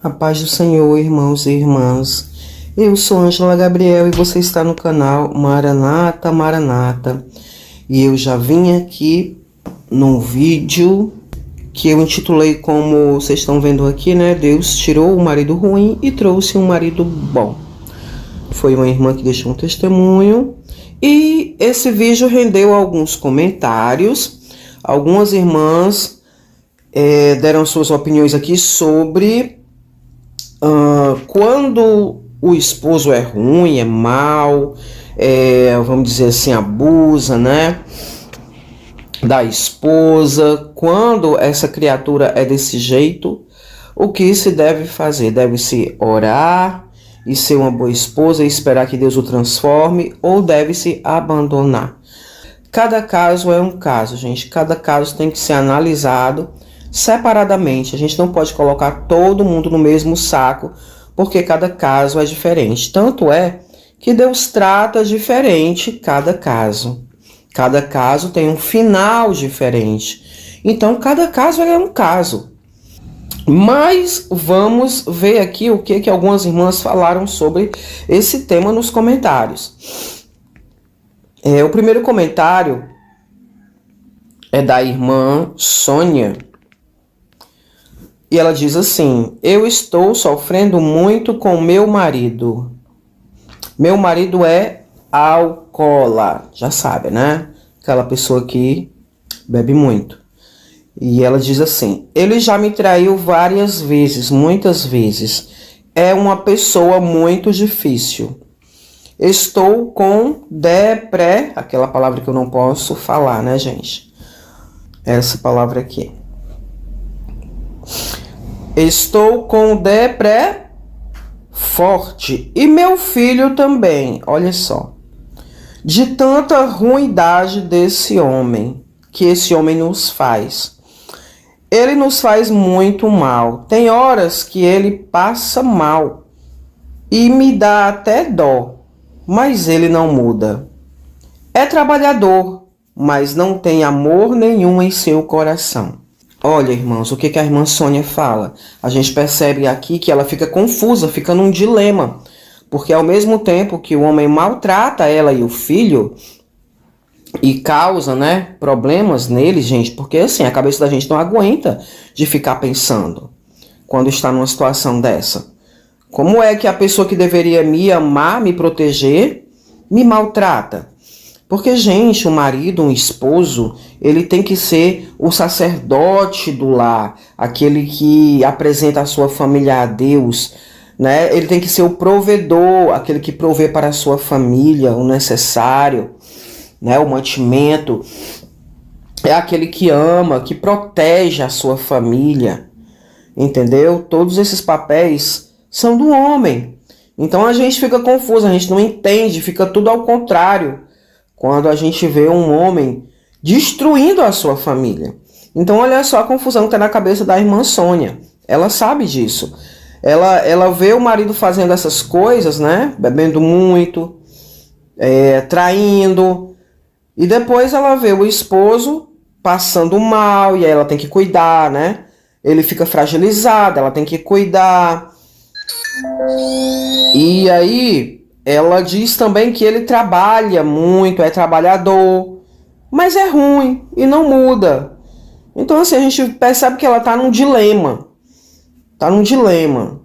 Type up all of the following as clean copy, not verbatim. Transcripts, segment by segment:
A paz do Senhor, irmãos e irmãs. Eu sou Ângela Gabriel e você está no canal Maranata, Maranata. E eu já vim aqui num vídeo que eu intitulei como vocês estão vendo aqui, né? Deus tirou o marido ruim e trouxe um marido bom. Foi uma irmã que deixou um testemunho e esse vídeo rendeu alguns comentários. Algumas irmãs deram suas opiniões aqui sobre quando o esposo é ruim, é mau, vamos dizer assim, abusa, né, da esposa. Quando essa criatura é desse jeito, o que se deve fazer? Deve-se orar e ser uma boa esposa e esperar que Deus o transforme, ou deve-se abandonar? Cada caso é um caso, gente. Cada caso tem que ser analisado separadamente. A gente não pode colocar todo mundo no mesmo saco, porque cada caso é diferente. Tanto é que Deus trata diferente cada caso. Cada caso tem um final diferente. Então, cada caso é um caso. Mas vamos ver aqui o que algumas irmãs falaram sobre esse tema nos comentários. O primeiro comentário é da irmã Sônia. E ela diz assim: eu estou sofrendo muito com meu marido. Meu marido é alcoólatra, já sabe, né? Aquela pessoa que bebe muito. E ela diz assim: ele já me traiu várias vezes, muitas vezes. É uma pessoa muito difícil. Estou com aquela palavra que eu não posso falar, né, gente? Essa palavra aqui. Estou com forte. E meu filho também, olha só. De tanta ruindade desse homem, que esse homem nos faz. Ele nos faz muito mal. Tem horas que ele passa mal. E me dá até dó. Mas ele não muda. É trabalhador, mas não tem amor nenhum em seu coração. Olha, irmãos, o que a irmã Sônia fala? A gente percebe aqui que ela fica confusa, fica num dilema. Porque ao mesmo tempo que o homem maltrata ela e o filho e causa, né, problemas nele, gente, porque assim, a cabeça da gente não aguenta de ficar pensando quando está numa situação dessa. Como é que a pessoa que deveria me amar, me proteger, me maltrata? Porque, gente, o marido, um esposo, ele tem que ser o sacerdote do lar, aquele que apresenta a sua família a Deus, né? Ele tem que ser o provedor, aquele que provê para a sua família o necessário, né? O mantimento. É aquele que ama, que protege a sua família, entendeu? Todos esses papéis são do homem. Então a gente fica confuso, a gente não entende, fica tudo ao contrário quando a gente vê um homem destruindo a sua família. Então olha só a confusão que está na cabeça da irmã Sônia. Ela sabe disso. Ela vê o marido fazendo essas coisas, né? Bebendo muito, traindo. E depois ela vê o esposo passando mal, e aí ela tem que cuidar, né? Ele fica fragilizado, ela tem que cuidar. E aí ela diz também que ele trabalha muito, é trabalhador, mas é ruim e não muda. Então assim, a gente percebe que ela tá num dilema. Tá num dilema.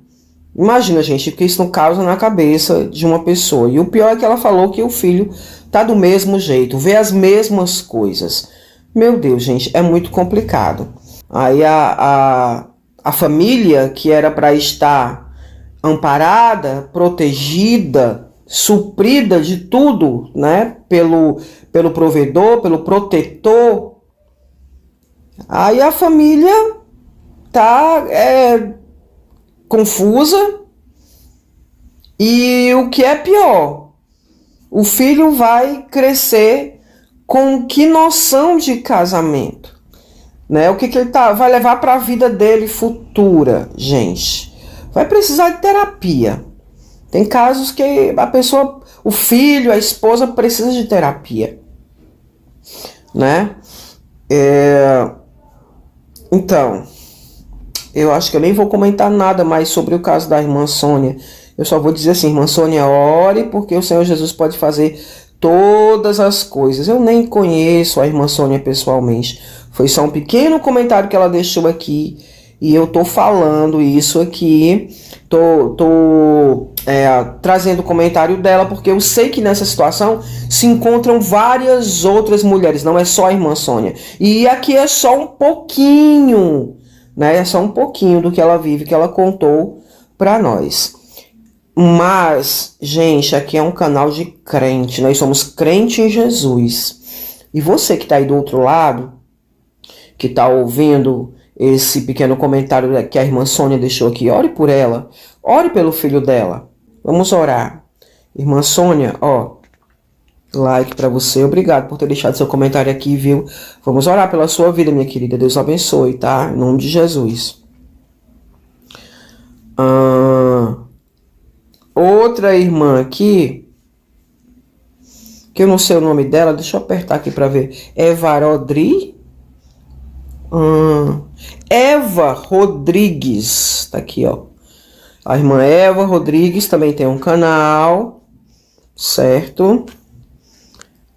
Imagina, gente, que isso não causa na cabeça de uma pessoa. E o pior é que ela falou que o filho tá do mesmo jeito, vê as mesmas coisas. Meu Deus, gente, é muito complicado. Aí a família que era para estar amparada, protegida, suprida de tudo, né? Pelo provedor, pelo protetor. Aí a família tá confusa. E o que é pior, o filho vai crescer com que noção de casamento, né? O que ele vai levar para a vida dele futura, gente? Vai precisar de terapia. Tem casos que a pessoa, o filho, a esposa precisa de terapia, né? Então, eu acho que eu nem vou comentar nada mais sobre o caso da irmã Sônia. Eu só vou dizer assim, irmã Sônia, ore, porque o Senhor Jesus pode fazer todas as coisas. Eu nem conheço a irmã Sônia pessoalmente. Foi só um pequeno comentário que ela deixou aqui. E eu tô falando isso aqui. Tô trazendo o comentário dela, porque eu sei que nessa situação se encontram várias outras mulheres. Não é só a irmã Sônia. E aqui é só um pouquinho, né? É só um pouquinho do que ela vive, que ela contou para nós. Mas, gente, aqui é um canal de crente. Nós somos crente em Jesus. E você que tá aí do outro lado, que tá ouvindo esse pequeno comentário que a irmã Sônia deixou aqui, ore por ela. Ore pelo filho dela. Vamos orar. Irmã Sônia, ó, like pra você. Obrigado por ter deixado seu comentário aqui, viu? Vamos orar pela sua vida, minha querida. Deus abençoe, tá? Em nome de Jesus. Outra irmã aqui, que eu não sei o nome dela, deixa eu apertar aqui para ver. Eva Rodrigues, tá aqui, ó. A irmã Eva Rodrigues também tem um canal, certo?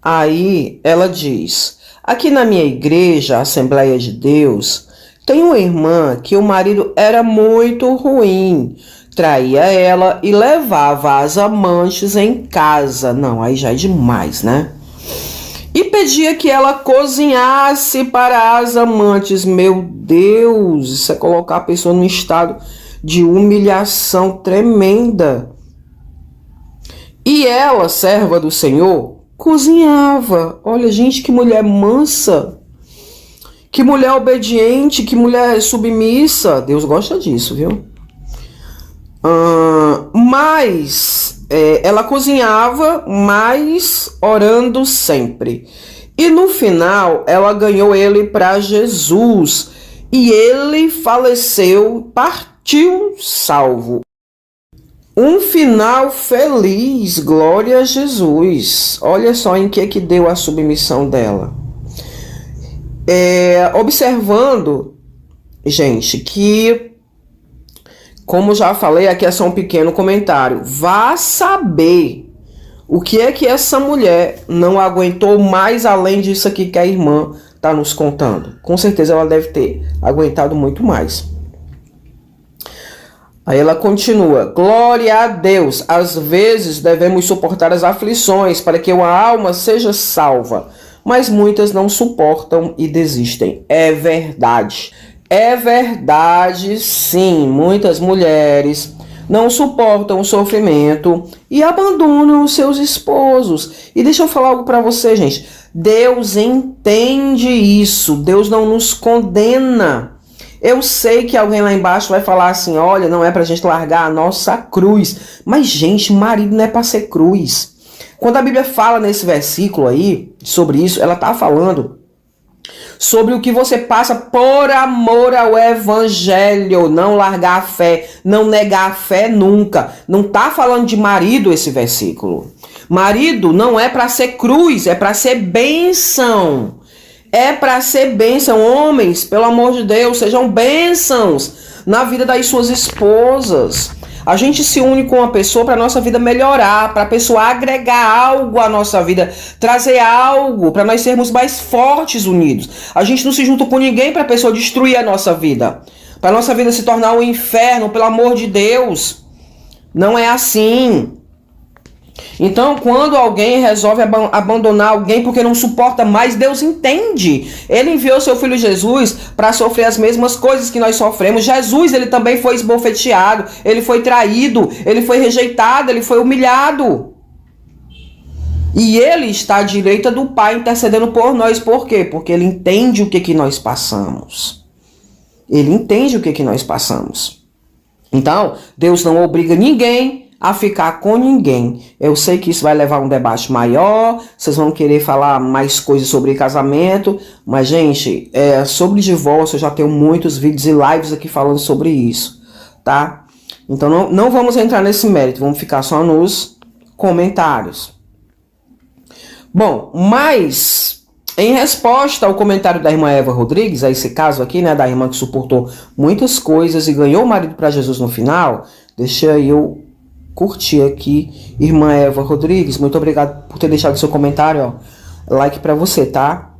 Aí ela diz: aqui na minha igreja, Assembleia de Deus, tem uma irmã que o marido era muito ruim. Traía ela e levava as amantes em casa. Não, aí já é demais, né? E pedia que ela cozinhasse para as amantes. Meu Deus, isso é colocar a pessoa num estado de humilhação tremenda. E ela, serva do Senhor, cozinhava. Olha, gente, que mulher mansa. Que mulher obediente, que mulher submissa. Deus gosta disso, viu? Mas ela cozinhava, mas orando sempre. E no final ela ganhou ele para Jesus. E ele faleceu, partiu salvo. Um final feliz, glória a Jesus. Olha só em que deu a submissão dela. Observando, gente, que, como já falei, aqui é só um pequeno comentário. Vá saber o que é que essa mulher não aguentou mais além disso aqui que a irmã está nos contando. Com certeza ela deve ter aguentado muito mais. Aí ela continua: glória a Deus, às vezes devemos suportar as aflições para que uma alma seja salva, mas muitas não suportam e desistem. É verdade. É verdade, sim. Muitas mulheres não suportam o sofrimento e abandonam os seus esposos. E deixa eu falar algo para você, gente. Deus entende isso. Deus não nos condena. Eu sei que alguém lá embaixo vai falar assim: olha, não é pra gente largar a nossa cruz. Mas, gente, marido não é pra ser cruz. Quando a Bíblia fala nesse versículo aí sobre isso, ela tá falando sobre o que você passa por amor ao evangelho. Não largar a fé, não negar a fé nunca. Não tá falando de marido esse versículo. Marido não é para ser cruz, é para ser bênção. É para ser bênção. Homens, pelo amor de Deus, sejam bênçãos na vida das suas esposas. A gente se une com uma pessoa para a nossa vida melhorar, para a pessoa agregar algo à nossa vida, trazer algo para nós sermos mais fortes unidos. A gente não se junta com ninguém para a pessoa destruir a nossa vida, para a nossa vida se tornar um inferno, pelo amor de Deus. Não é assim. Então, quando alguém resolve abandonar alguém porque não suporta mais, Deus entende. Ele enviou seu filho Jesus para sofrer as mesmas coisas que nós sofremos. Jesus, ele também foi esbofeteado, ele foi traído, ele foi rejeitado, ele foi humilhado. E ele está à direita do Pai intercedendo por nós. Por quê? Porque ele entende o que nós passamos. Ele entende o que nós passamos. Então, Deus não obriga ninguém a ficar com ninguém. Eu sei que isso vai levar a um debate maior, vocês vão querer falar mais coisas sobre casamento, mas, gente, sobre divórcio eu já tenho muitos vídeos e lives aqui falando sobre isso, tá? Então não vamos entrar nesse mérito, vamos ficar só nos comentários. Bom, mas Em resposta ao comentário da irmã Eva Rodrigues, a esse caso aqui, né, da irmã que suportou muitas coisas e ganhou o marido para Jesus no final, deixa eu curtir aqui, irmã Eva Rodrigues, muito obrigado por ter deixado seu comentário, ó, like para você, tá?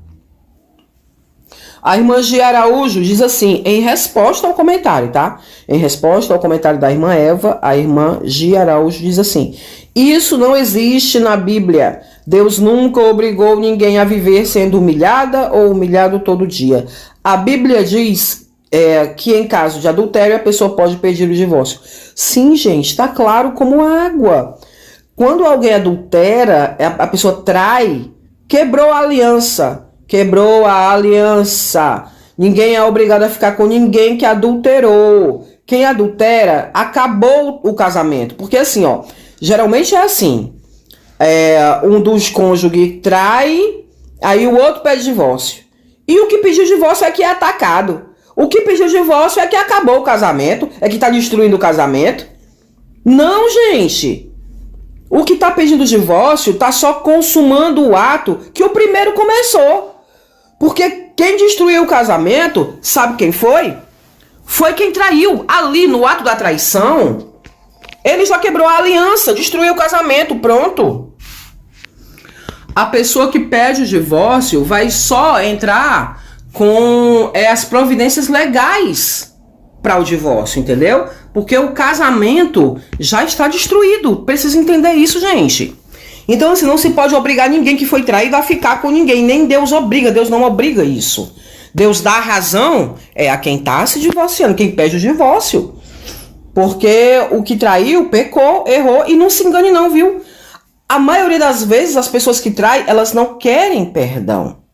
A irmã Gia Araújo diz assim, em resposta ao comentário, tá? Em resposta ao comentário da irmã Eva, a irmã Gia Araújo diz assim, isso não existe na Bíblia. Deus nunca obrigou ninguém a viver sendo humilhada ou humilhado todo dia. A Bíblia diz que em caso de adultério a pessoa pode pedir o divórcio. Sim, gente, tá claro como água. Quando alguém adultera, a pessoa trai, quebrou a aliança. Quebrou a aliança. Ninguém é obrigado a ficar com ninguém que adulterou. Quem adultera, acabou o casamento. Porque assim, ó, geralmente é assim. Um dos cônjuges trai, aí o outro pede divórcio. E o que pediu divórcio é que é atacado. O que pediu divórcio é que acabou o casamento, é que tá destruindo o casamento. Não, gente. O que tá pedindo divórcio tá só consumando o ato que o primeiro começou. Porque quem destruiu o casamento, sabe quem foi? Foi quem traiu. Ali no ato da traição, ele só quebrou a aliança, destruiu o casamento, pronto. A pessoa que pede o divórcio vai só entrar com as providências legais para o divórcio, entendeu? Porque o casamento já está destruído. Precisa entender isso, gente. Então, assim, não se pode obrigar ninguém que foi traído a ficar com ninguém. Nem Deus obriga, Deus não obriga isso. Deus dá a razão a quem está se divorciando, quem pede o divórcio. Porque o que traiu, pecou, errou, e não se engane não, viu? A maioria das vezes, as pessoas que traem, elas não querem perdão.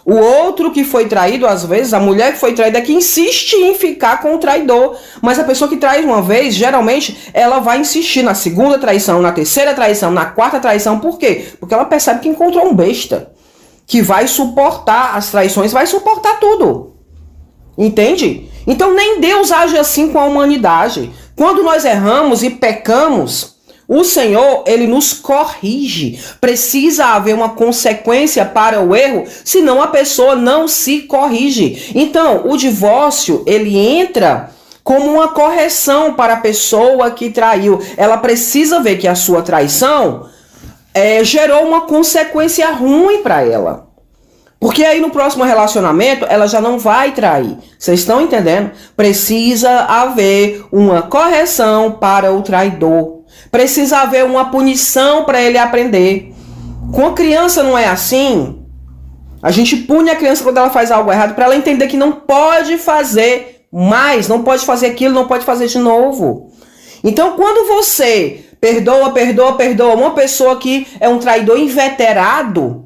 O outro que foi traído, às vezes, a mulher que foi traída é que insiste em ficar com o traidor. Mas a pessoa que trai uma vez, geralmente, ela vai insistir na segunda traição, na terceira traição, na quarta traição. Por quê? Porque ela percebe que encontrou um besta. Que vai suportar as traições, vai suportar tudo. Entende? Então nem Deus age assim com a humanidade. Quando nós erramos e pecamos, o Senhor, ele nos corrige. Precisa haver uma consequência para o erro, senão a pessoa não se corrige. Então, o divórcio, ele entra como uma correção para a pessoa que traiu. Ela precisa ver que a sua traição gerou uma consequência ruim para ela. Porque aí no próximo relacionamento ela já não vai trair. Vocês estão entendendo? Precisa haver uma correção para o traidor. Precisa haver uma punição para ele aprender. Com a criança não é assim. A gente pune a criança quando ela faz algo errado para ela entender que não pode fazer mais, não pode fazer aquilo, não pode fazer de novo. Então quando você perdoa uma pessoa que é um traidor inveterado,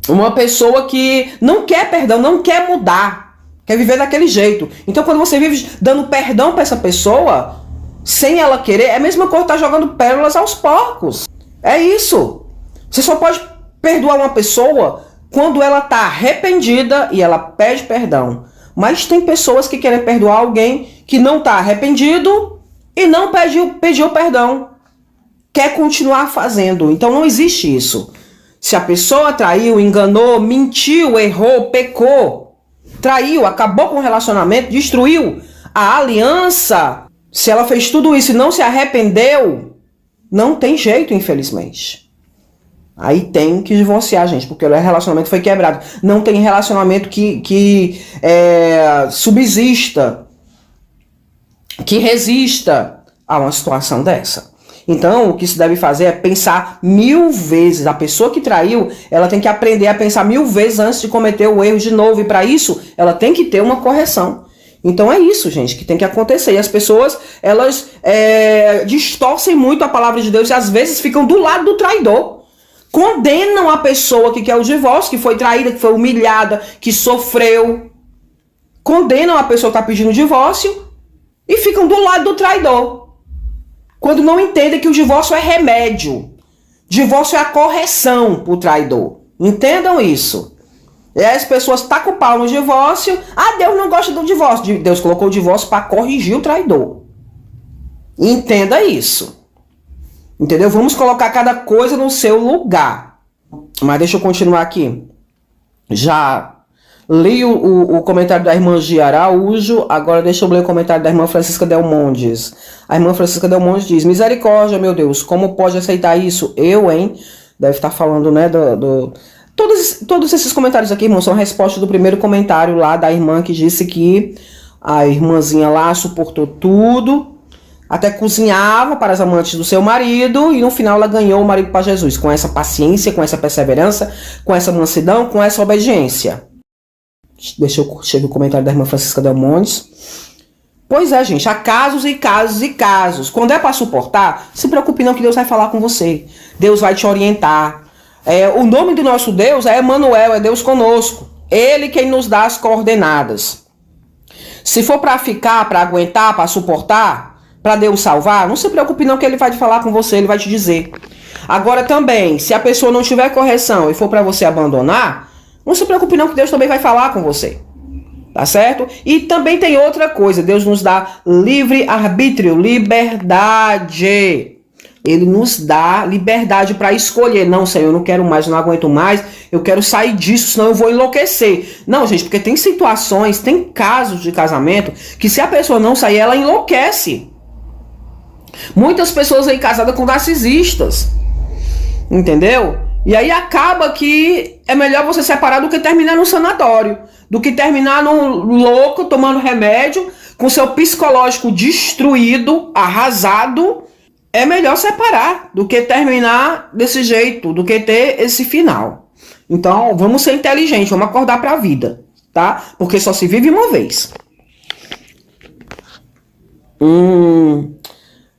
uma pessoa que não quer perdão, não quer mudar, quer viver daquele jeito. Então quando você vive dando perdão para essa pessoa, sem ela querer, é a mesma coisa que tá jogando pérolas aos porcos. É isso. Você só pode perdoar uma pessoa quando ela tá arrependida e ela pede perdão. Mas tem pessoas que querem perdoar alguém que não tá arrependido e não pediu perdão. Quer continuar fazendo. Então não existe isso. Se a pessoa traiu, enganou, mentiu, errou, pecou, traiu, acabou com o relacionamento, destruiu a aliança, se ela fez tudo isso e não se arrependeu, não tem jeito, infelizmente. Aí tem que divorciar, gente, porque o relacionamento foi quebrado. Não tem relacionamento que subsista, que resista a uma situação dessa. Então, o que se deve fazer é pensar 1000 vezes. A pessoa que traiu, ela tem que aprender a pensar 1000 vezes antes de cometer o erro de novo. E para isso, ela tem que ter uma correção. Então é isso, gente, que tem que acontecer. E as pessoas, elas distorcem muito a palavra de Deus e às vezes ficam do lado do traidor. Condenam a pessoa que quer o divórcio, que foi traída, que foi humilhada, que sofreu. Condenam a pessoa que está pedindo o divórcio e ficam do lado do traidor. Quando não entendem que o divórcio é remédio. Divórcio é a correção para o traidor. Entendam isso. E aí as pessoas tacam o pau no divórcio. Ah, Deus não gosta do divórcio. Deus colocou o divórcio para corrigir o traidor. Entenda isso. Entendeu? Vamos colocar cada coisa no seu lugar. Mas deixa eu continuar aqui. Já li o comentário da irmã Gia Araújo, agora deixa eu ler o comentário da irmã Francisca Del Mondes. A irmã Francisca Del Mondes diz: misericórdia, meu Deus, como pode aceitar isso? Eu, hein? Deve estar falando, né, Todos esses comentários aqui, irmão, são a resposta do primeiro comentário lá da irmã que disse que a irmãzinha lá suportou tudo, até cozinhava para as amantes do seu marido, e no final ela ganhou o marido para Jesus, com essa paciência, com essa perseverança, com essa mansidão, com essa obediência. Deixa eu curtir o comentário da irmã Francisca Del Montes. Pois é, gente, há casos e casos e casos. Quando é para suportar, se preocupe não, que Deus vai falar com você. Deus vai te orientar. O nome do nosso Deus é Emanuel, é Deus conosco. Ele quem nos dá as coordenadas. Se for para ficar, para aguentar, para suportar, para Deus salvar, não se preocupe não, que ele vai falar com você, ele vai te dizer. Agora também, se a pessoa não tiver correção e for para você abandonar, não se preocupe não, que Deus também vai falar com você. Tá certo? E também tem outra coisa, Deus nos dá livre arbítrio, liberdade. Ele nos dá liberdade para escolher. Não, Senhor, eu não quero mais, eu não aguento mais, eu quero sair disso, senão eu vou enlouquecer. Não, gente, porque tem situações, tem casos de casamento que se a pessoa não sair, ela enlouquece. Muitas pessoas aí casadas com narcisistas. Entendeu? E aí acaba que é melhor você separar do que terminar no sanatório, do que terminar no louco, tomando remédio, com seu psicológico destruído, arrasado. É melhor separar do que terminar desse jeito, do que ter esse final. Então, vamos ser inteligentes, vamos acordar para a vida, tá? Porque só se vive uma vez.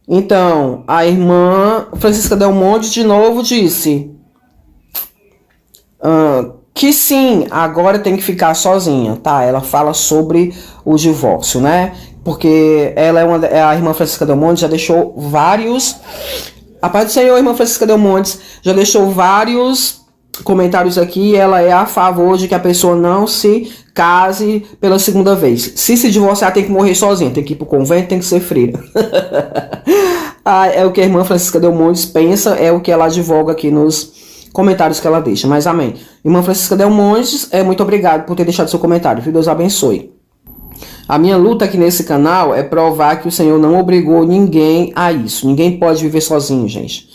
Então, a irmã Francisca Del Monte de novo disse que sim, agora tem que ficar sozinha, tá? Ela fala sobre o divórcio, né? Porque ela a irmã Francisca Del Monte já deixou vários... A paz do Senhor, a irmã Francisca Del Monte já deixou vários comentários aqui. Ela é a favor de que a pessoa não se case pela segunda vez. Se divorciar, tem que morrer sozinha, tem que ir pro convento, tem que ser freira. É o que a irmã Francisca Del Monte pensa, é o que ela advoga aqui nos comentários que ela deixa. Mas amém. Irmã Francisca Del Monte, muito obrigado por ter deixado seu comentário. Que Deus abençoe. A minha luta aqui nesse canal é provar que o Senhor não obrigou ninguém a isso. Ninguém pode viver sozinho, gente.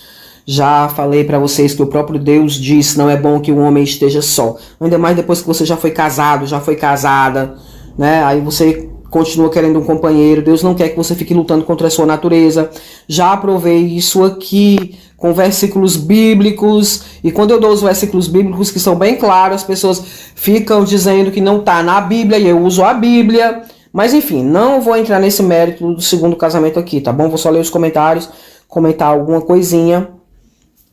Já falei pra vocês que o próprio Deus disse: não é bom que o homem esteja só. Ainda mais depois que você já foi casado, já foi casada, né? Aí você continua querendo um companheiro. Deus não quer que você fique lutando contra a sua natureza. Já provei isso aqui com versículos bíblicos. E quando eu dou os versículos bíblicos que são bem claros, as pessoas ficam dizendo que não está na Bíblia, e eu uso a Bíblia. Mas enfim, não vou entrar nesse mérito do segundo casamento aqui, tá bom? Vou só ler os comentários, comentar alguma coisinha,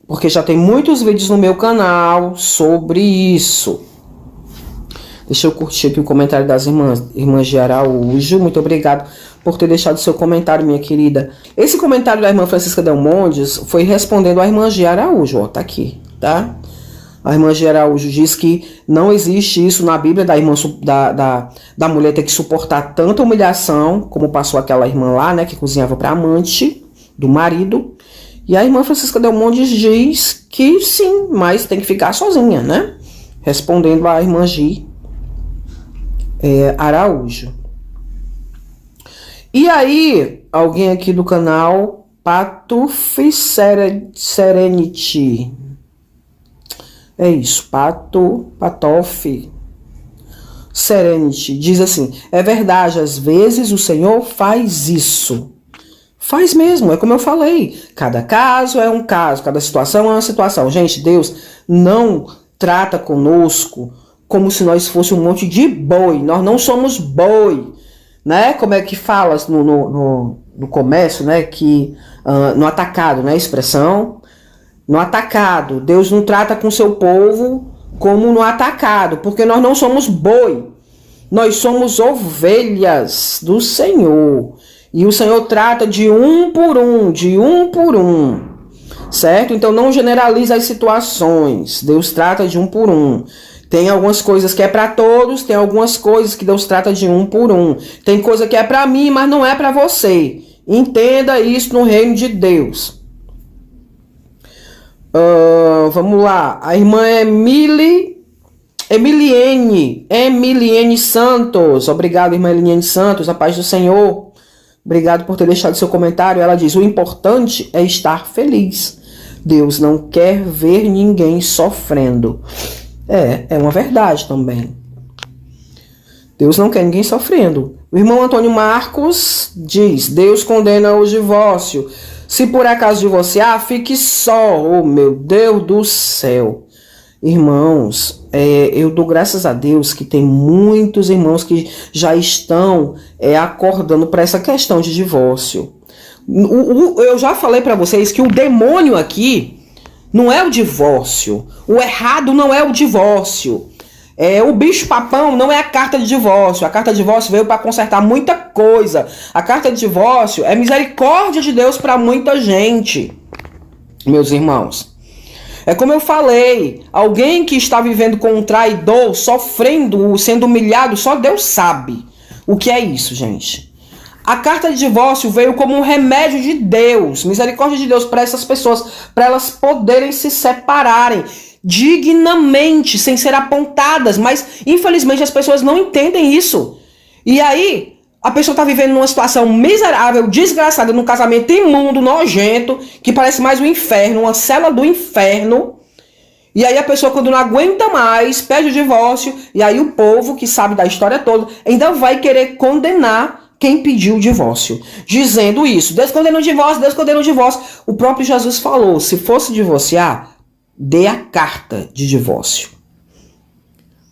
porque já tem muitos vídeos no meu canal sobre isso. Deixa eu curtir aqui o comentário das irmãs de Araújo. Muito obrigado por ter deixado seu comentário, minha querida. Esse comentário da irmã Francisca Del Montes foi respondendo à irmã de Araújo, ó, tá aqui, tá? A irmã de Araújo diz que não existe isso na Bíblia da mulher ter que suportar tanta humilhação, como passou aquela irmã lá, né, que cozinhava para amante do marido. E a irmã Francisca Del Montes diz que sim, mas tem que ficar sozinha, né? Respondendo à irmã Gi Araújo. E aí, alguém aqui do canal Patuf Serenity. É isso, Patof Serenity. Diz assim: é verdade, às vezes o Senhor faz isso. Faz mesmo, é como eu falei. Cada caso é um caso, cada situação é uma situação. Gente, Deus não trata conosco como se nós fôssemos um monte de boi. Nós não somos boi, né? Como é que fala no comércio, né? Que no atacado, né? Expressão. No atacado, Deus não trata com seu povo como no atacado, porque nós não somos boi. Nós somos ovelhas do Senhor. E o Senhor trata de um por um, certo? Então não generaliza as situações. Deus trata de um por um. Tem algumas coisas que é para todos, tem algumas coisas que Deus trata de um por um. Tem coisa que é para mim, mas não é para você. Entenda isso no reino de Deus. Vamos lá. A irmã Emily Emiliene Santos. Obrigado, irmã Emiliene Santos. A paz do Senhor. Obrigado por ter deixado seu comentário. Ela diz: o importante é estar feliz. Deus não quer ver ninguém sofrendo. É uma verdade também. Deus não quer ninguém sofrendo. O irmão Antônio Marcos diz: Deus condena o divórcio. Se por acaso divorciar, fique só. Oh, meu Deus do céu. Irmãos, eu dou graças a Deus que tem muitos irmãos que já estão acordando para essa questão de divórcio. Eu já falei para vocês que o demônio aqui não é o divórcio. O errado não é o divórcio. O bicho-papão não é a carta de divórcio. A carta de divórcio veio para consertar muita coisa. A carta de divórcio é misericórdia de Deus para muita gente, meus irmãos. É como eu falei, alguém que está vivendo com um traidor, sofrendo, sendo humilhado, só Deus sabe o que é isso, gente. A carta de divórcio veio como um remédio de Deus, misericórdia de Deus para essas pessoas, para elas poderem se separarem dignamente, sem ser apontadas, mas infelizmente as pessoas não entendem isso. E aí, a pessoa está vivendo numa situação miserável, desgraçada, num casamento imundo, nojento, que parece mais um inferno, uma cela do inferno. E aí a pessoa, quando não aguenta mais, pede o divórcio. E aí o povo, que sabe da história toda, ainda vai querer condenar quem pediu o divórcio. Dizendo isso: Deus condena o divórcio, Deus condena o divórcio. O próprio Jesus falou: se fosse divorciar, dê a carta de divórcio.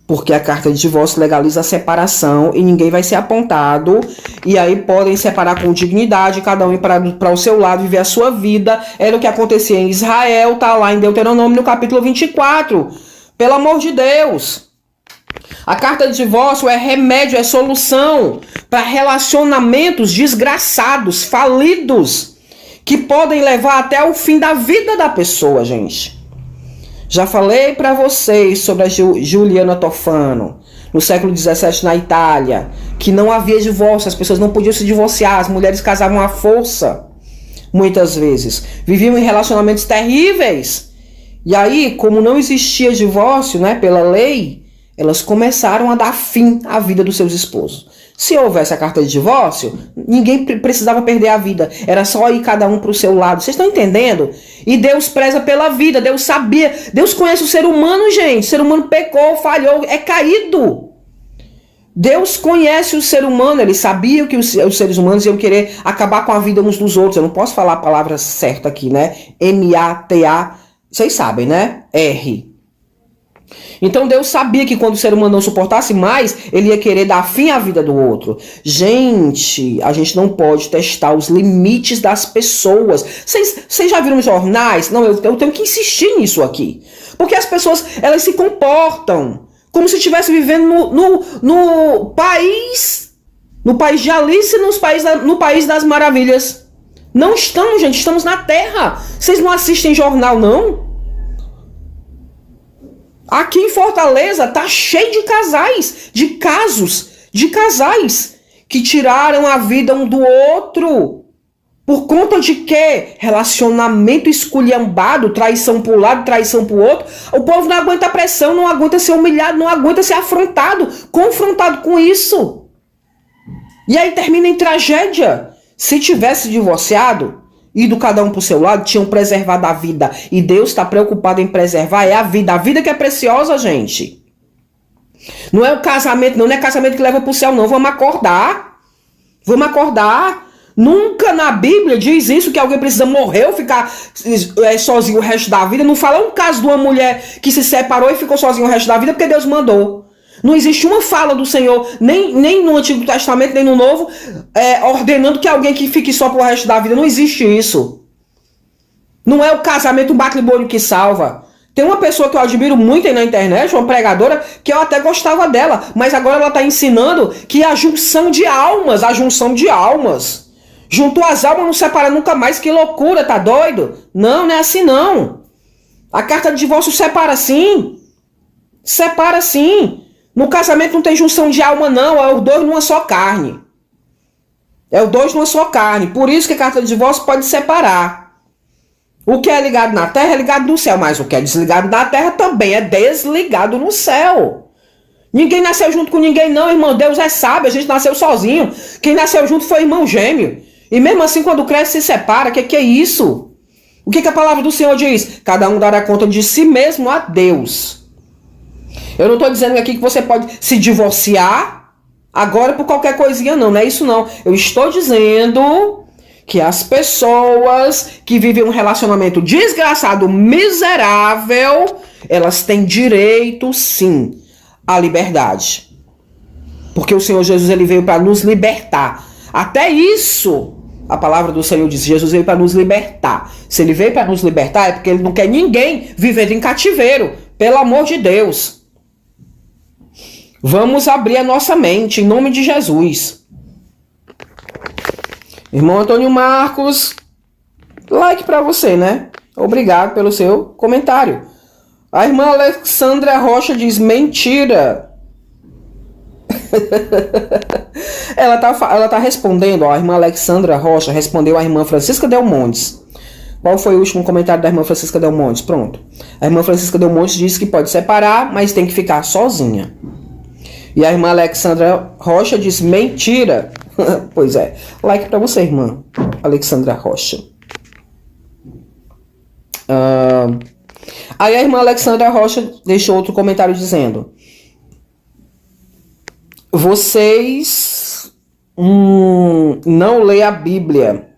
Porque a carta de divórcio legaliza a separação e ninguém vai ser apontado. E aí podem separar com dignidade, cada um ir para o seu lado, viver a sua vida. Era o que acontecia em Israel, tá lá em Deuteronômio no capítulo 24. Pelo amor de Deus. A carta de divórcio é remédio, é solução para relacionamentos desgraçados, falidos, que podem levar até o fim da vida da pessoa, gente. Já falei para vocês sobre a Giuliana Tofano, no século XVII na Itália, que não havia divórcio, as pessoas não podiam se divorciar, as mulheres casavam à força, muitas vezes. Viviam em relacionamentos terríveis. E aí, como não existia divórcio, né, pela lei, elas começaram a dar fim à vida dos seus esposos. Se houvesse a carta de divórcio, ninguém precisava perder a vida. Era só ir cada um para o seu lado. Vocês estão entendendo? E Deus preza pela vida. Deus sabia. Deus conhece o ser humano, gente. O ser humano pecou, falhou, é caído. Deus conhece o ser humano. Ele sabia que os seres humanos iam querer acabar com a vida uns dos outros. Eu não posso falar a palavra certa aqui, né? M-A-T-A. Vocês sabem, né? R. Então Deus sabia que quando o ser humano não suportasse mais, ele ia querer dar fim à vida do outro. Gente, a gente não pode testar os limites das pessoas. Vocês já viram jornais? Não, eu tenho que insistir nisso aqui. Porque as pessoas, elas se comportam como se estivessem vivendo no país de Alice, no país das maravilhas. Não estamos, gente, estamos na Terra. Vocês não assistem jornal, não? Aqui em Fortaleza tá cheio de casais, de casais que tiraram a vida um do outro. Por conta de quê? Relacionamento esculhambado, traição para um lado, traição para o outro. O povo não aguenta a pressão, não aguenta ser humilhado, não aguenta ser afrontado, confrontado com isso. E aí termina em tragédia. Se tivesse divorciado, ido cada um para o seu lado, tinham preservado a vida. E Deus está preocupado em preservar a vida que é preciosa, gente. Não é o casamento, não é casamento que leva para o céu, não. Vamos acordar. Nunca na Bíblia diz isso, que alguém precisa morrer ou ficar sozinho o resto da vida. Não fala um caso de uma mulher que se separou e ficou sozinha o resto da vida porque Deus mandou. Não existe uma fala do Senhor, nem no Antigo Testamento, nem no Novo, ordenando que alguém que fique só pro resto da vida. Não existe isso. Não é o casamento, o matrimônio que salva. Tem uma pessoa que eu admiro muito aí na internet, uma pregadora, que eu até gostava dela, mas agora ela está ensinando que a junção de almas, juntou as almas, não separa nunca mais. Que loucura, tá doido? Não é assim não. A carta de divórcio separa sim. No casamento não tem junção de alma, não. É os dois numa só carne. Por isso que a carta de divórcio pode separar. O que é ligado na terra é ligado no céu. Mas o que é desligado na terra também é desligado no céu. Ninguém nasceu junto com ninguém não, irmão. Deus é sábio, a gente nasceu sozinho. Quem nasceu junto foi irmão gêmeo. E mesmo assim, quando cresce, se separa. Que é isso? O que a palavra do Senhor diz? Cada um dará conta de si mesmo a Deus. Eu não estou dizendo aqui que você pode se divorciar agora por qualquer coisinha, não. Não é isso, não. Eu estou dizendo que as pessoas que vivem um relacionamento desgraçado, miserável, elas têm direito, sim, à liberdade. Porque o Senhor Jesus, ele veio para nos libertar. Até isso, a palavra do Senhor diz, Jesus veio para nos libertar. Se ele veio para nos libertar, é porque ele não quer ninguém vivendo em cativeiro. Pelo amor de Deus. Vamos abrir a nossa mente, em nome de Jesus. Irmão Antônio Marcos, like para você, né? Obrigado pelo seu comentário. A irmã Alexandra Rocha diz, mentira. ela tá respondendo, ó, a irmã Alexandra Rocha respondeu à irmã Francisca Del Montes. Qual foi o último comentário da irmã Francisca Del Montes? Pronto. A irmã Francisca Del Montes disse que pode separar, mas tem que ficar sozinha. E a irmã Alexandra Rocha diz, mentira. Pois é. Like pra você, irmã Alexandra Rocha. Aí a irmã Alexandra Rocha deixou outro comentário dizendo, vocês não lêem a Bíblia.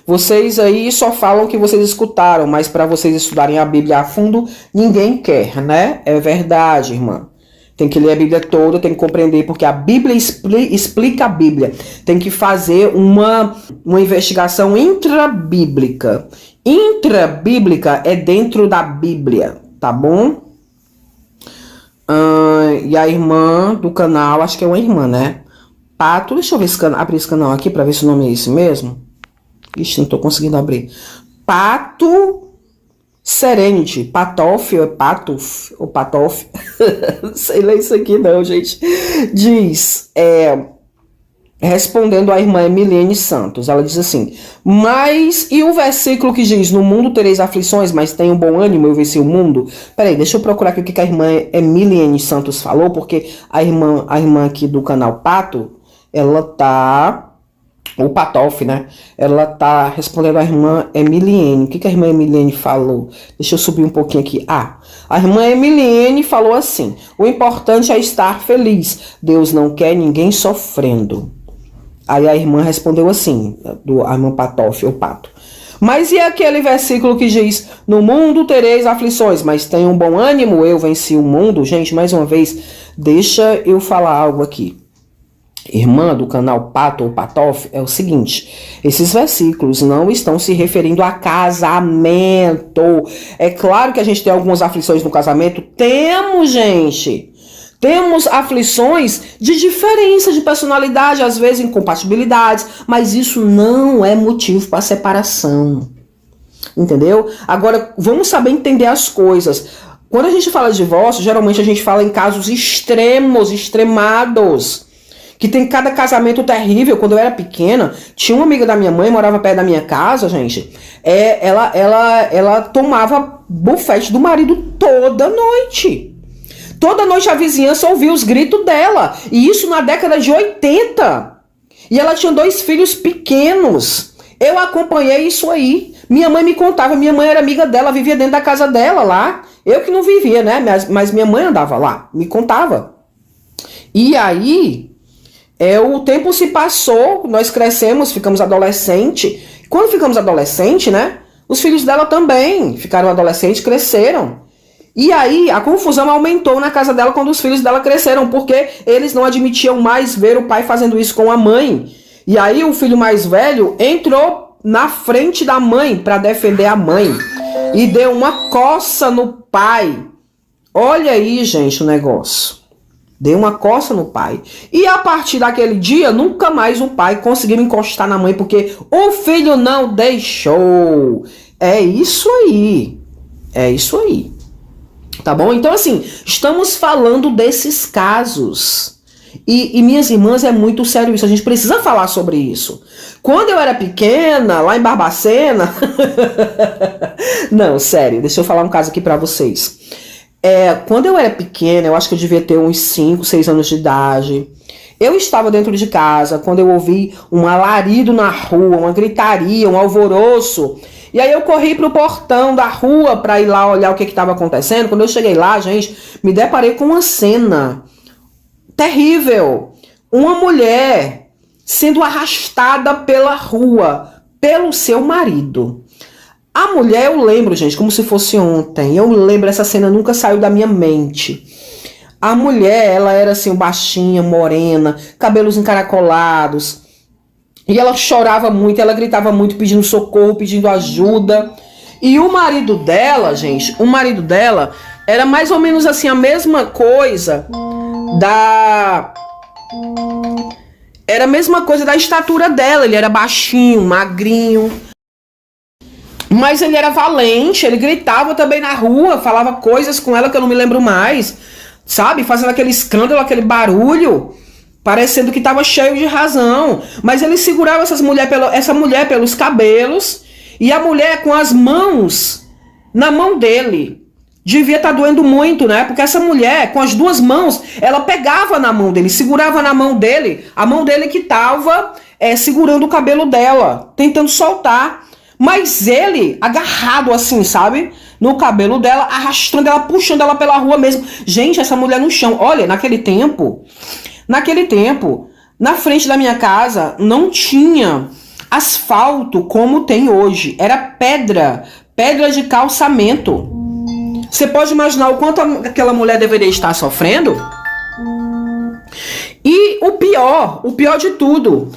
Vocês aí só falam o que vocês escutaram, mas para vocês estudarem a Bíblia a fundo, ninguém quer, né? É verdade, irmã. Tem que ler a Bíblia toda, tem que compreender, porque a Bíblia explica a Bíblia. Tem que fazer uma investigação intrabíblica. Intrabíblica é dentro da Bíblia, tá bom? E a irmã do canal, acho que é uma irmã, né? Pato, deixa eu ver abrir esse canal aqui pra ver se o nome é esse mesmo. Ixi, não tô conseguindo abrir. Pato Serenity, Patof, ou Patof, ou Patof. Não sei ler isso aqui não, gente. Diz, respondendo à irmã Emilene Santos, ela diz assim, mas, e o versículo que diz, no mundo tereis aflições, mas tenham bom ânimo, eu venci o mundo? Peraí, deixa eu procurar aqui o que a irmã Emilene Santos falou, porque a irmã aqui do canal Pato, ela tá... O Patof, né? Ela tá respondendo à irmã Emiliene. O que a irmã Emiliene falou? Deixa eu subir um pouquinho aqui. A irmã Emiliene falou assim, o importante é estar feliz. Deus não quer ninguém sofrendo. Aí a irmã respondeu assim, a irmã Patof, o Pato. Mas e aquele versículo que diz, no mundo tereis aflições, mas tenham bom ânimo, eu venci o mundo? Gente, mais uma vez, deixa eu falar algo aqui. Irmã do canal Pato ou Patof, é o seguinte, esses versículos não estão se referindo a casamento. É claro que a gente tem algumas aflições no casamento, temos, gente. Temos aflições de diferença de personalidade, às vezes incompatibilidades, mas isso não é motivo para separação. Entendeu? Agora, vamos saber entender as coisas. Quando a gente fala de divórcio, geralmente a gente fala em casos extremos, extremados. Que tem cada casamento terrível. Quando eu era pequena, tinha uma amiga da minha mãe, morava perto da minha casa, gente. Ela tomava bufete do marido toda noite. Toda noite a vizinhança ouvia os gritos dela. E isso na década de 80. E ela tinha 2 filhos pequenos. Eu acompanhei isso aí. Minha mãe me contava, minha mãe era amiga dela, vivia dentro da casa dela lá. Eu que não vivia, né? Mas minha mãe andava lá, me contava. E aí... o tempo se passou, nós crescemos, ficamos adolescente. Quando ficamos adolescente, né? Os filhos dela também ficaram adolescentes, cresceram. E aí a confusão aumentou na casa dela quando os filhos dela cresceram, porque eles não admitiam mais ver o pai fazendo isso com a mãe. E aí o filho mais velho entrou na frente da mãe para defender a mãe e deu uma coça no pai. Olha aí, gente, o negócio. Deu uma coça no pai. E a partir daquele dia, nunca mais o pai conseguiu encostar na mãe, porque o filho não deixou. É isso aí. É isso aí. Tá bom? Então, assim, estamos falando desses casos. E minhas irmãs, é muito sério isso. A gente precisa falar sobre isso. Quando eu era pequena, lá em Barbacena... Não, sério. Deixa eu falar um caso aqui pra vocês. Quando eu era pequena, eu acho que eu devia ter uns 5, 6 anos de idade. Eu estava dentro de casa quando eu ouvi um alarido na rua, uma gritaria, um alvoroço. E aí eu corri pro portão da rua para ir lá olhar o que estava acontecendo. Quando eu cheguei lá, gente, me deparei com uma cena terrível. Uma mulher sendo arrastada pela rua, pelo seu marido. A mulher, eu lembro, gente, como se fosse ontem. Eu lembro, essa cena nunca saiu da minha mente. A mulher, ela era assim, baixinha, morena, cabelos encaracolados. E ela chorava muito, ela gritava muito, pedindo socorro, pedindo ajuda. E o marido dela, gente, o marido dela era mais ou menos assim, a mesma coisa Era a mesma coisa da estatura dela. Ele era baixinho, magrinho. Mas ele era valente, ele gritava também na rua, falava coisas com ela que eu não me lembro mais. Sabe? Fazendo aquele escândalo, aquele barulho, parecendo que estava cheio de razão. Mas ele segurava essa mulher pelos cabelos, e a mulher com as mãos na mão dele. Devia estar doendo muito, né? Porque essa mulher, com as duas mãos, ela pegava na mão dele, segurava na mão dele, a mão dele que estava segurando o cabelo dela, tentando soltar. Mas ele, agarrado assim, sabe? No cabelo dela, arrastando ela, puxando ela pela rua mesmo. Gente, essa mulher no chão. Olha, naquele tempo, na frente da minha casa, não tinha asfalto como tem hoje. Era pedra de calçamento. Você pode imaginar o quanto aquela mulher deveria estar sofrendo? E o pior de tudo,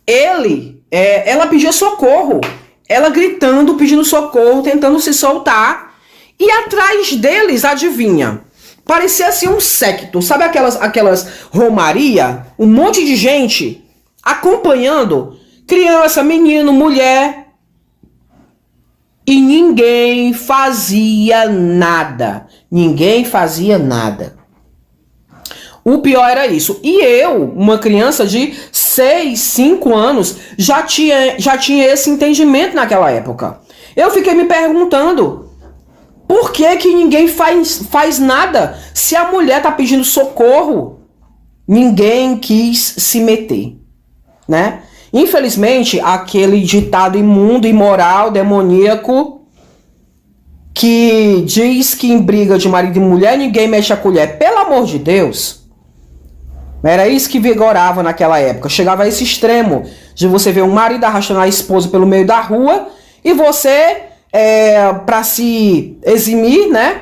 ela pedia socorro. Ela gritando, pedindo socorro, tentando se soltar. E atrás deles, adivinha? Parecia assim um séquito. Sabe aquelas romaria? Um monte de gente acompanhando. Criança, menino, mulher. E ninguém fazia nada. Ninguém fazia nada. O pior era isso. E eu, uma criança de 6, 5 anos, já tinha esse entendimento naquela época. Eu fiquei me perguntando, por que ninguém faz nada? Se a mulher tá pedindo socorro, ninguém quis se meter, né? Infelizmente, aquele ditado imundo, imoral, demoníaco, que diz que em briga de marido e mulher ninguém mexe a colher. Pelo amor de Deus... Era isso que vigorava naquela época. Chegava a esse extremo de você ver um marido arrastando a esposa pelo meio da rua e você, para se eximir, né,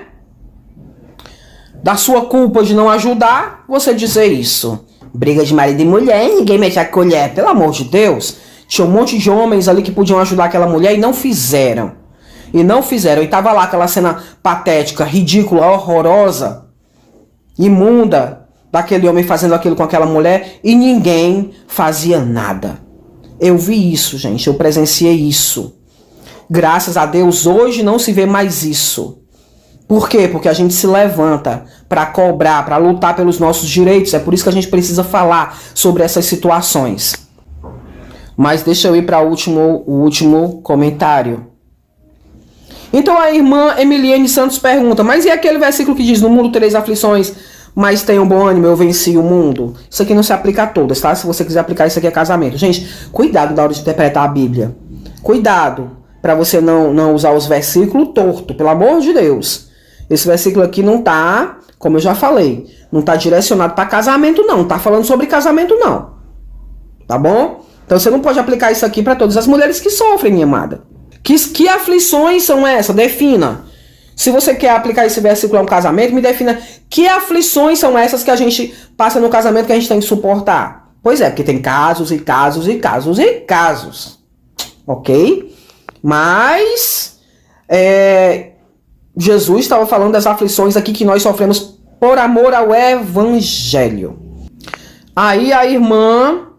da sua culpa de não ajudar, você dizer isso. Briga de marido e mulher, ninguém mete a colher. Pelo amor de Deus. Tinha um monte de homens ali que podiam ajudar aquela mulher e não fizeram. E tava lá aquela cena patética, ridícula, horrorosa, imunda, daquele homem fazendo aquilo com aquela mulher, e ninguém fazia nada. Eu vi isso, gente, eu presenciei isso. Graças a Deus, hoje não se vê mais isso. Por quê? Porque a gente se levanta para cobrar, para lutar pelos nossos direitos. É por isso que a gente precisa falar sobre essas situações. Mas deixa eu ir para o último comentário. Então a irmã Emiliane Santos pergunta, mas e aquele versículo que diz, no mundo tereis aflições, mas tenham bom ânimo, eu venci o mundo? Isso aqui não se aplica a todas, tá? Se você quiser aplicar, isso aqui é casamento. Gente, cuidado na hora de interpretar a Bíblia. Cuidado para você não usar os versículos torto, pelo amor de Deus. Esse versículo aqui não tá, como eu já falei, não tá direcionado para casamento, não. Não tá falando sobre casamento, não. Tá bom? Então você não pode aplicar isso aqui para todas as mulheres que sofrem, minha amada. Que aflições são essas? Defina. Se você quer aplicar esse versículo a um casamento, me defina que aflições são essas que a gente passa no casamento que a gente tem que suportar. Pois é, porque tem casos e casos e casos e casos. Ok? Mas Jesus estava falando das aflições aqui que nós sofremos por amor ao Evangelho. Aí a irmã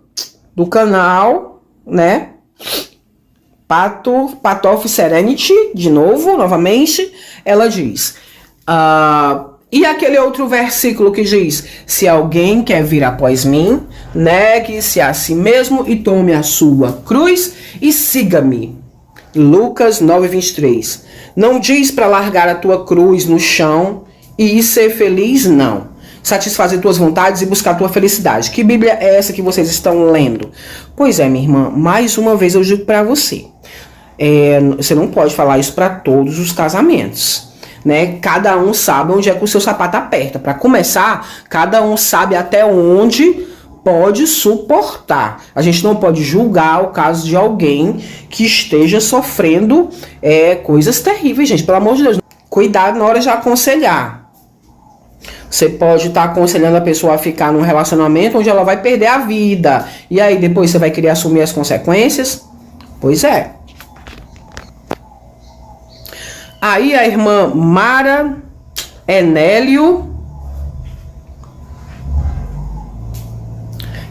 do canal, né? Patof Serenity, novamente, ela diz, e aquele outro versículo que diz, se alguém quer vir após mim, negue-se a si mesmo e tome a sua cruz e siga-me. Lucas 9:23. Não diz para largar a tua cruz no chão e ser feliz, não. Satisfazer tuas vontades e buscar tua felicidade. Que Bíblia é essa que vocês estão lendo? Pois é, minha irmã, mais uma vez eu digo para você. Você não pode falar isso para todos os casamentos, né? Cada um sabe onde é que o seu sapato aperta. Para começar, cada um sabe até onde pode suportar. A gente não pode julgar o caso de alguém que esteja sofrendo coisas terríveis, gente. Pelo amor de Deus, cuidado na hora de aconselhar. Você pode estar aconselhando a pessoa a ficar num relacionamento onde ela vai perder a vida. E aí depois você vai querer assumir as consequências? Pois é. Aí a irmã Mara Enélio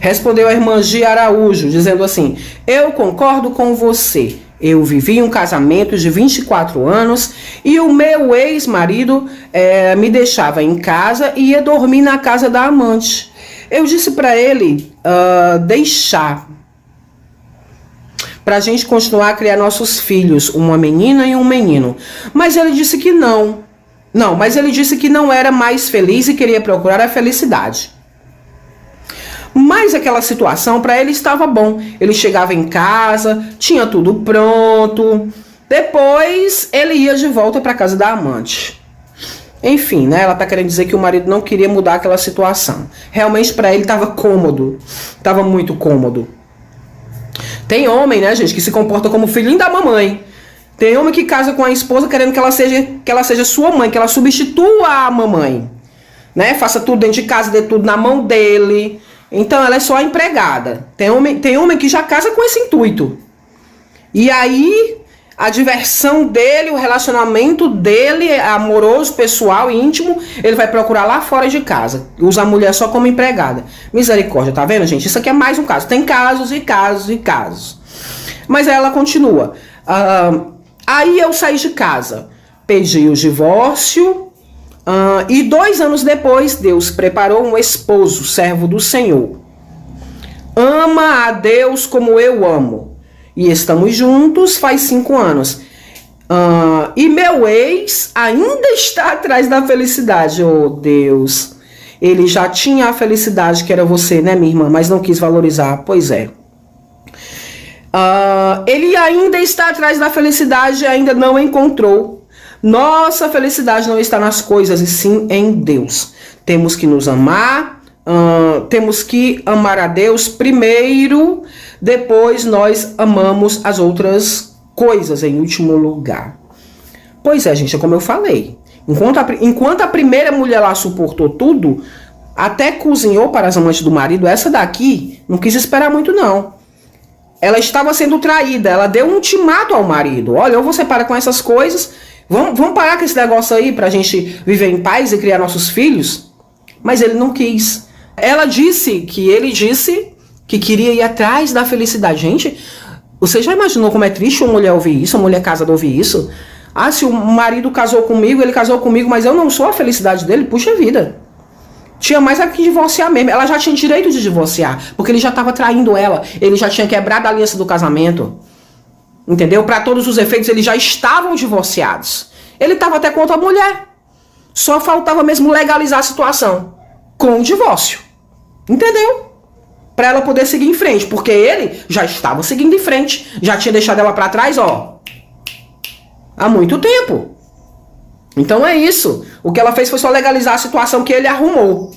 respondeu a irmã Gia Araújo, dizendo assim: eu concordo com você. Eu vivi um casamento de 24 anos e o meu ex-marido me deixava em casa e ia dormir na casa da amante. Eu disse para ele deixar, para a gente continuar a criar nossos filhos, uma menina e um menino. Mas ele disse que não. Mas ele disse que não era mais feliz e queria procurar a felicidade. Mas aquela situação para ele estava bom. Ele chegava em casa, tinha tudo pronto. Depois ele ia de volta para casa da amante. Enfim, né? Ela tá querendo dizer que o marido não queria mudar aquela situação. Realmente para ele estava cômodo. Estava muito cômodo. Tem homem, né, gente, que se comporta como filhinho da mamãe. Tem homem que casa com a esposa querendo que ela seja sua mãe, que ela substitua a mamãe, né? Faça tudo dentro de casa, dê tudo na mão dele. Então ela é só a empregada. Tem homem que já casa com esse intuito. E aí a diversão dele, o relacionamento dele, amoroso, pessoal, íntimo, ele vai procurar lá fora de casa. Usa a mulher só como empregada. Misericórdia, tá vendo, gente? Isso aqui é mais um caso. Tem casos e casos e casos. Mas aí ela continua. Aí eu saí de casa, pedi o divórcio. E 2 anos depois, Deus preparou um esposo, servo do Senhor. Ama a Deus como eu amo. E estamos juntos faz 5 anos. E meu ex ainda está atrás da felicidade. Oh, Deus. Ele já tinha a felicidade que era você, né, minha irmã? Mas não quis valorizar. Pois é. Ele ainda está atrás da felicidade e ainda não encontrou. Nossa felicidade não está nas coisas, e sim em Deus. Temos que nos amar, temos que amar a Deus primeiro, depois nós amamos as outras coisas em último lugar. Pois é, gente, é como eu falei. Enquanto a primeira mulher lá suportou tudo, até cozinhou para as amantes do marido, essa daqui não quis esperar muito, não. Ela estava sendo traída, ela deu um ultimato ao marido. Olha, ou você para com essas coisas... Vamos parar com esse negócio aí pra gente viver em paz e criar nossos filhos? Mas ele não quis. Ele disse que queria ir atrás da felicidade. Gente, você já imaginou como é triste uma mulher ouvir isso, uma mulher casada ouvir isso? Se o marido casou comigo, ele casou comigo, mas eu não sou a felicidade dele, puxa vida. Tinha mais a que divorciar mesmo. Ela já tinha direito de divorciar, porque ele já estava traindo ela. Ele já tinha quebrado a aliança do casamento. Entendeu? Para todos os efeitos, eles já estavam divorciados. Ele estava até com outra mulher. Só faltava mesmo legalizar a situação com o divórcio. Entendeu? Para ela poder seguir em frente. Porque ele já estava seguindo em frente. Já tinha deixado ela para trás, há muito tempo. Então é isso. O que ela fez foi só legalizar a situação que ele arrumou.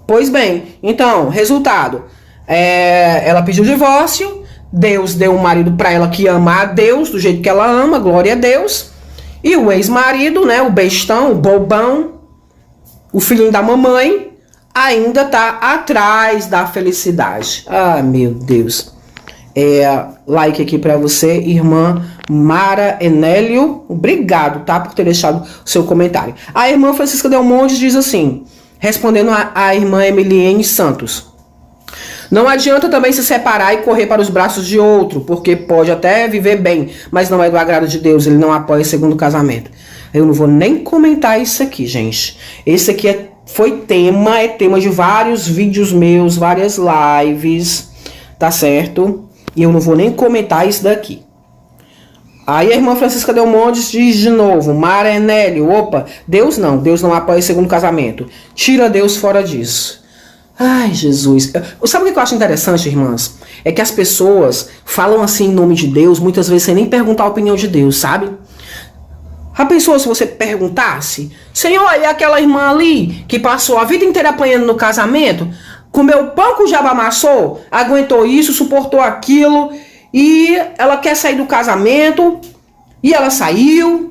Pois bem, então, resultado. Ela pediu o divórcio. Deus deu um marido para ela que ama a Deus do jeito que ela ama, glória a Deus. E o ex-marido, né, o bestão, o bobão, o filhinho da mamãe, ainda tá atrás da felicidade. Meu Deus. Like aqui para você, irmã Mara Enélio. Obrigado, tá, por ter deixado o seu comentário. A irmã Francisca Del Monte diz assim, respondendo a irmã Emiliene Santos: não adianta também se separar e correr para os braços de outro, porque pode até viver bem, mas não é do agrado de Deus, ele não apoia segundo casamento. Eu não vou nem comentar isso aqui, gente. Esse aqui é tema de vários vídeos meus, várias lives, tá certo? E eu não vou nem comentar isso daqui. Aí a irmã Francisca Del Montes diz de novo, Maranélio, opa, Deus não apoia o segundo casamento. Tira Deus fora disso. Ai, Jesus. Sabe o que eu acho interessante, irmãs? É que as pessoas falam assim em nome de Deus, muitas vezes sem nem perguntar a opinião de Deus, sabe? Já pensou se você perguntasse? Senhor, e aquela irmã ali que passou a vida inteira apanhando no casamento, comeu pão que o diabo amassou, aguentou isso, suportou aquilo, e ela quer sair do casamento, e ela saiu.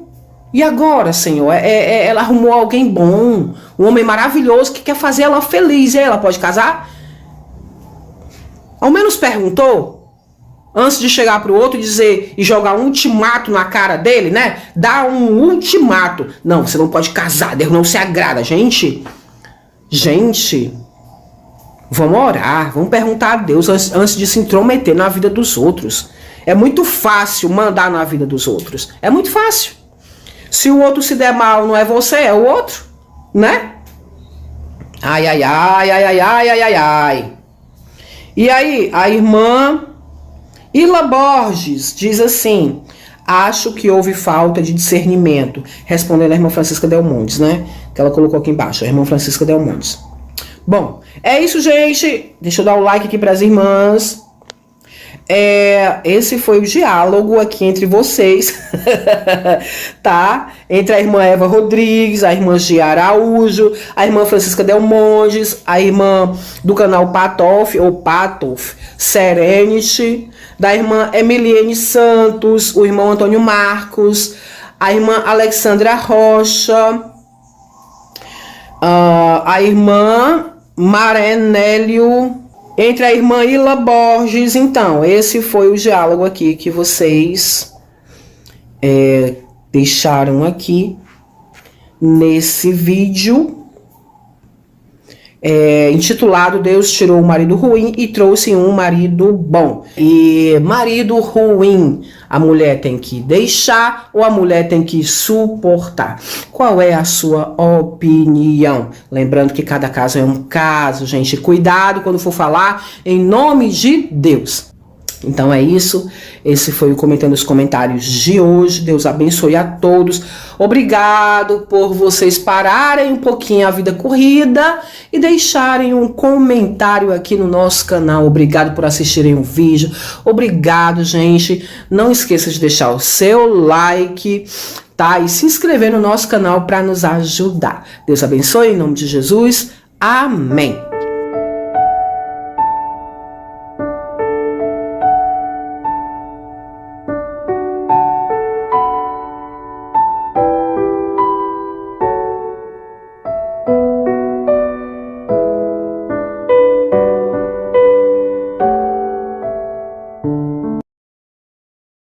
E agora, Senhor? Ela arrumou alguém bom, um homem maravilhoso que quer fazer ela feliz. E aí ela pode casar? Ao menos perguntou? Antes de chegar pro outro e dizer e jogar um ultimato na cara dele, né? Dar um ultimato. Não, você não pode casar, Deus não se agrada. Gente, vamos orar, vamos perguntar a Deus antes de se intrometer na vida dos outros. É muito fácil mandar na vida dos outros. É muito fácil. Se o outro se der mal, não é você, é o outro, né? Ai, ai, ai, ai, ai, ai, ai, ai, ai. E aí, a irmã Ila Borges diz assim: acho que houve falta de discernimento, respondendo a irmã Francisca Del Montes, né? Que ela colocou aqui embaixo, a irmã Francisca Del Montes. Bom, é isso, gente. Deixa eu dar o like aqui para as irmãs. Esse foi o diálogo aqui entre vocês, tá? Entre a irmã Eva Rodrigues, a irmã Gia Araújo, a irmã Francisca Del Montes, a irmã do canal Patof, ou Patof, Serenity, da irmã Emiliene Santos, o irmão Antônio Marcos, a irmã Alexandra Rocha, a irmã Maranélio, entre a irmã Ila Borges. Então, esse foi o diálogo aqui que vocês deixaram aqui nesse vídeo intitulado Deus tirou o marido ruim e trouxe um marido bom. E marido ruim, a mulher tem que deixar ou a mulher tem que suportar? Qual é a sua opinião? Lembrando que cada caso é um caso, gente. Cuidado quando for falar em nome de Deus. Então é isso, esse foi o Comentando os Comentários de hoje. Deus abençoe a todos. Obrigado por vocês pararem um pouquinho a vida corrida e deixarem um comentário aqui no nosso canal. Obrigado por assistirem o vídeo. Obrigado, gente. Não esqueça de deixar o seu like, tá? E se inscrever no nosso canal para nos ajudar. Deus abençoe em nome de Jesus. Amém.